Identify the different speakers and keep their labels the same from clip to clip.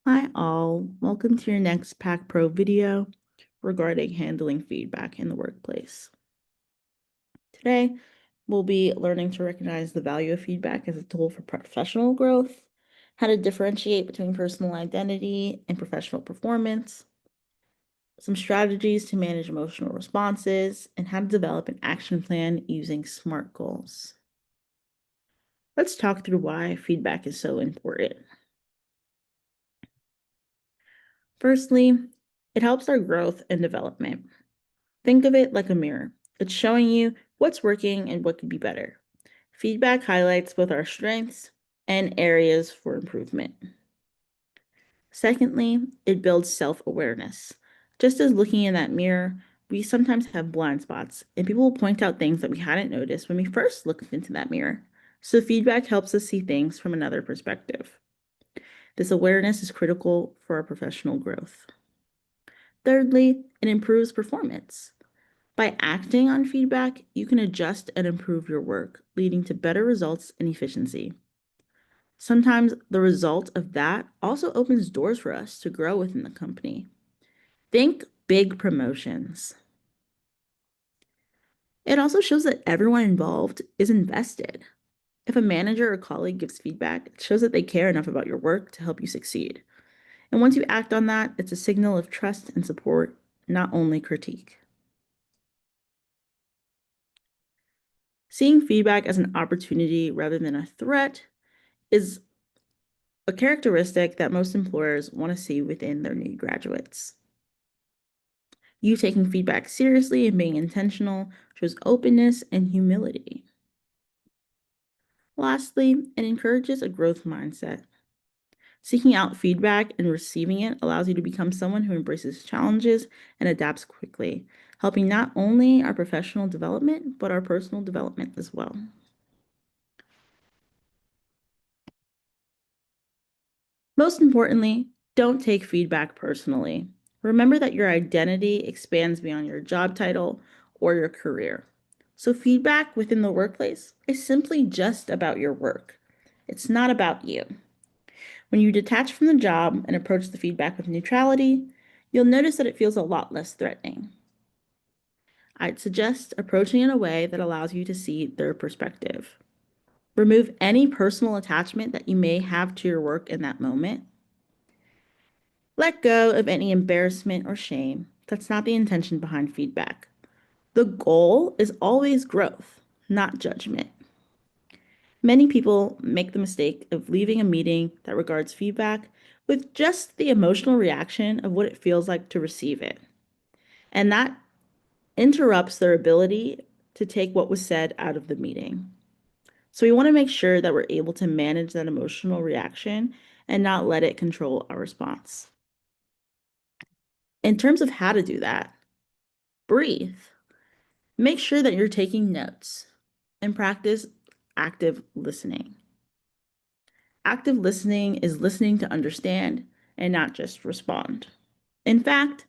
Speaker 1: Hi all, welcome to your next Pack Pro video regarding handling feedback in the workplace. Today, we'll be learning to recognize the value of feedback as a tool for professional growth, how to differentiate between personal identity and professional performance, some strategies to manage emotional responses, and how to develop an action plan using SMART goals. Let's talk through why feedback is so important. Firstly, it helps our growth and development. Think of it like a mirror. It's showing you what's working and what could be better. Feedback highlights both our strengths and areas for improvement. Secondly, it builds self-awareness. Just as looking in that mirror, we sometimes have blind spots, and people will point out things that we hadn't noticed when we first looked into that mirror. So feedback helps us see things from another perspective. This awareness is critical for our professional growth. Thirdly, it improves performance. By acting on feedback, you can adjust and improve your work, leading to better results and efficiency. Sometimes the result of that also opens doors for us to grow within the company. Think big promotions. It also shows that everyone involved is invested. If a manager or colleague gives feedback, it shows that they care enough about your work to help you succeed. And once you act on that, it's a signal of trust and support, not only critique. Seeing feedback as an opportunity rather than a threat is a characteristic that most employers want to see within their new graduates. You taking feedback seriously and being intentional shows openness and humility. Lastly, it encourages a growth mindset. Seeking out feedback and receiving it allows you to become someone who embraces challenges and adapts quickly, helping not only our professional development, but our personal development as well. Most importantly, don't take feedback personally. Remember that your identity expands beyond your job title or your career. So, feedback within the workplace is simply just about your work. It's not about you. When you detach from the job and approach the feedback with neutrality, you'll notice that it feels a lot less threatening. I'd suggest approaching in a way that allows you to see their perspective. Remove any personal attachment that you may have to your work in that moment. Let go of any embarrassment or shame. That's not the intention behind feedback. The goal is always growth, not judgment. Many people make the mistake of leaving a meeting that regards feedback with just the emotional reaction of what it feels like to receive it. And that interrupts their ability to take what was said out of the meeting. So we want to make sure that we're able to manage that emotional reaction and not let it control our response. In terms of how to do that, breathe. Make sure that you're taking notes and practice active listening. Active listening is listening to understand and not just respond. In fact,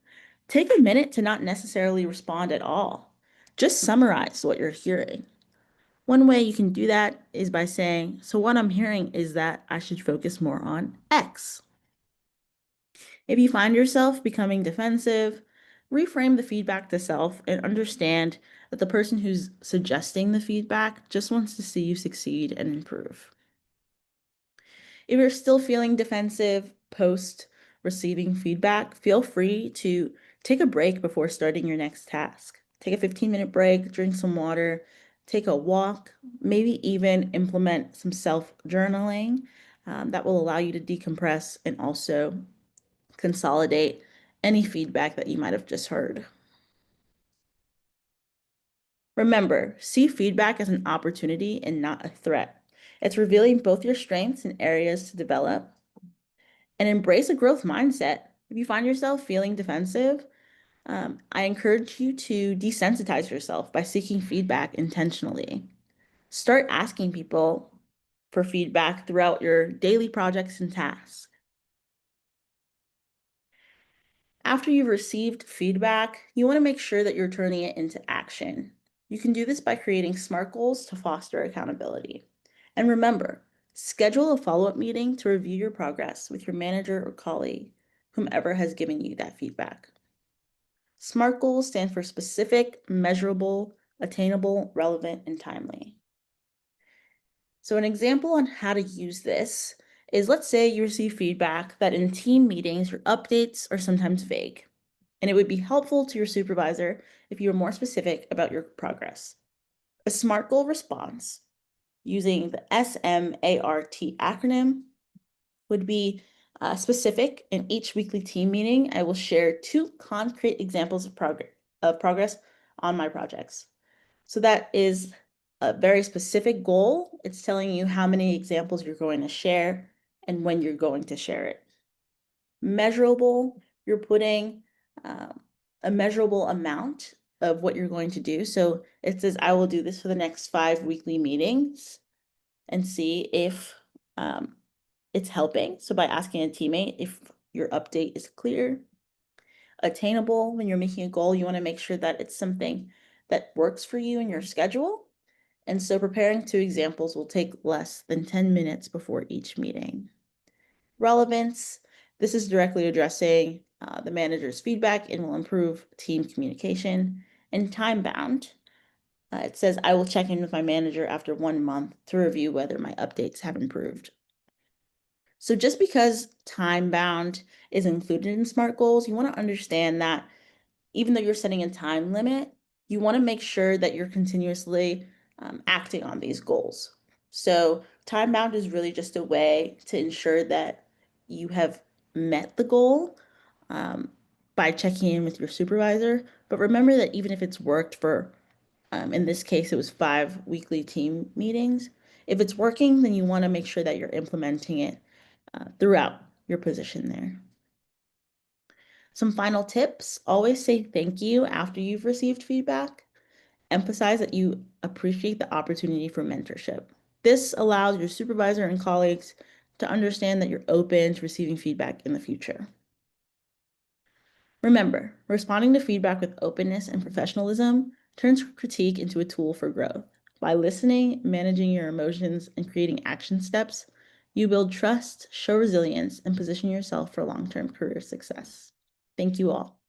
Speaker 1: take a minute to not necessarily respond at all. Just summarize what you're hearing. One way you can do that is by saying, so what I'm hearing is that I should focus more on X. If you find yourself becoming defensive, reframe the feedback to self and understand that the person who's suggesting the feedback just wants to see you succeed and improve. If you're still feeling defensive post receiving feedback, feel free to take a break before starting your next task. Take a 15-minute break, drink some water, take a walk, maybe even implement some self-journaling that will allow you to decompress and also consolidate any feedback that you might have just heard. Remember, see feedback as an opportunity and not a threat. It's revealing both your strengths and areas to develop, and embrace a growth mindset. If you find yourself feeling defensive, I encourage you to desensitize yourself by seeking feedback intentionally. Start asking people for feedback throughout your daily projects and tasks. After you've received feedback, you want to make sure that you're turning it into action. You can do this by creating SMART goals to foster accountability. And remember, Schedule a follow-up meeting to review your progress with your manager or colleague, whomever has given you that feedback. SMART goals stand for specific, measurable, attainable, relevant, and timely. So an example on how to use this is, let's say you receive feedback that in team meetings, your updates are sometimes vague, and it would be helpful to your supervisor if you were more specific about your progress. A SMART goal response using the SMART acronym would be specific. In each weekly team meeting, I will share 2 concrete examples of progress on my projects. So that is a very specific goal. It's telling you how many examples you're going to share and when you're going to share it. Measurable, you're putting a measurable amount of what you're going to do. So it says, I will do this for the next 5 weekly meetings and see if it's helping. So by asking a teammate if your update is clear. Attainable, when you're making a goal, you want to make sure that it's something that works for you in your schedule. And so preparing 2 examples will take less than 10 minutes before each meeting. Relevance, this is directly addressing the manager's feedback and will improve team communication. And time bound, it says, I will check in with my manager after 1 month to review whether my updates have improved. So just because time bound is included in SMART goals, you want to understand that even though you're setting a time limit, you want to make sure that you're continuously acting on these goals. So time bound is really just a way to ensure that you have met the goal by checking in with your supervisor. But remember that even if it's worked for, in this case, it was 5 weekly team meetings. If it's working, then you want to make sure that you're implementing it throughout your position there. Some final tips, always say thank you after you've received feedback. Emphasize that you appreciate the opportunity for mentorship. This allows your supervisor and colleagues to understand that you're open to receiving feedback in the future. Remember, responding to feedback with openness and professionalism turns critique into a tool for growth. By listening, managing your emotions, and creating action steps, you build trust, show resilience, and position yourself for long-term career success. Thank you all.